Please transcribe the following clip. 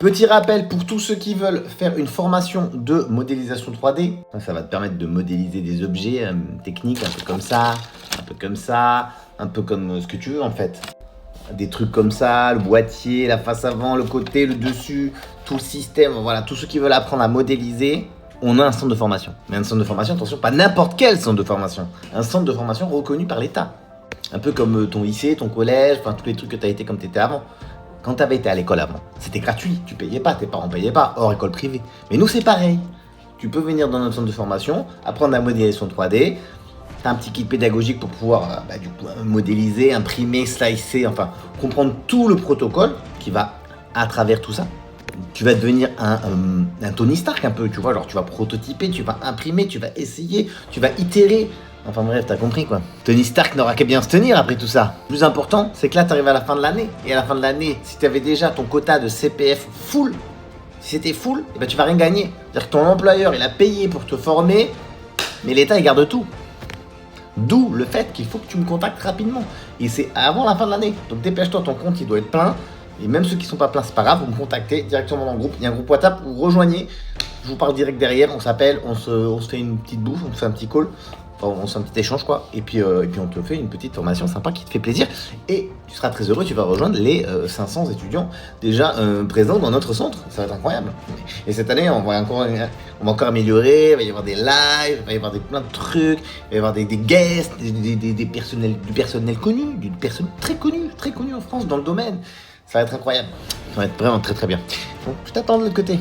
Petit rappel pour tous ceux qui veulent faire une formation de modélisation 3D. Ça va te permettre de modéliser des objets techniques un peu comme ça, un peu comme ça, un peu comme ce que tu veux en fait. Des trucs comme ça, le boîtier, la face avant, le côté, le dessus, tout le système. Voilà, tous ceux qui veulent apprendre à modéliser, on a un centre de formation. Mais un centre de formation, attention, pas n'importe quel centre de formation. Un centre de formation reconnu par l'État. Un peu comme ton lycée, ton collège, enfin tous les trucs que tu as été comme tu étais avant. Quand tu avais été à l'école avant, c'était gratuit, tu payais pas, tes parents payaient pas, hors école privée. Mais nous, c'est pareil. Tu peux venir dans notre centre de formation, apprendre la modélisation 3D. Tu as un petit kit pédagogique pour pouvoir modéliser, imprimer, slicer, enfin, comprendre tout le protocole qui va à travers tout ça. Tu vas devenir un Tony Stark un peu, tu vois, genre tu vas prototyper, tu vas imprimer, tu vas essayer, tu vas itérer. Enfin bref, t'as compris quoi. Tony Stark n'aura qu'à bien se tenir après tout ça. Le plus important, c'est que là, t'arrives à la fin de l'année. Et à la fin de l'année, si t'avais déjà ton quota de CPF full, si c'était full, eh ben, tu vas rien gagner. C'est-à-dire que ton employeur, il a payé pour te former, mais l'État, il garde tout. D'où le fait qu'il faut que tu me contactes rapidement. Et c'est avant la fin de l'année. Donc dépêche-toi, ton compte, il doit être plein. Et même ceux qui sont pas pleins, c'est pas grave, vous me contactez directement dans le groupe. Il y a un groupe WhatsApp, vous rejoignez. Je vous parle direct derrière, on s'appelle, on se fait une petite bouffe, on se fait un petit call. Enfin, on se fait un petit échange quoi, et puis on te fait une petite formation sympa qui te fait plaisir, et tu seras très heureux, tu vas rejoindre les 500 étudiants déjà présents dans notre centre, ça va être incroyable. Et cette année, on va encore améliorer, il va y avoir des lives, il va y avoir plein de trucs, il va y avoir des guests, du personnel connu, d'une personne très connue en France dans le domaine, ça va être incroyable, ça va être vraiment très très bien. Donc je t'attends de l'autre côté.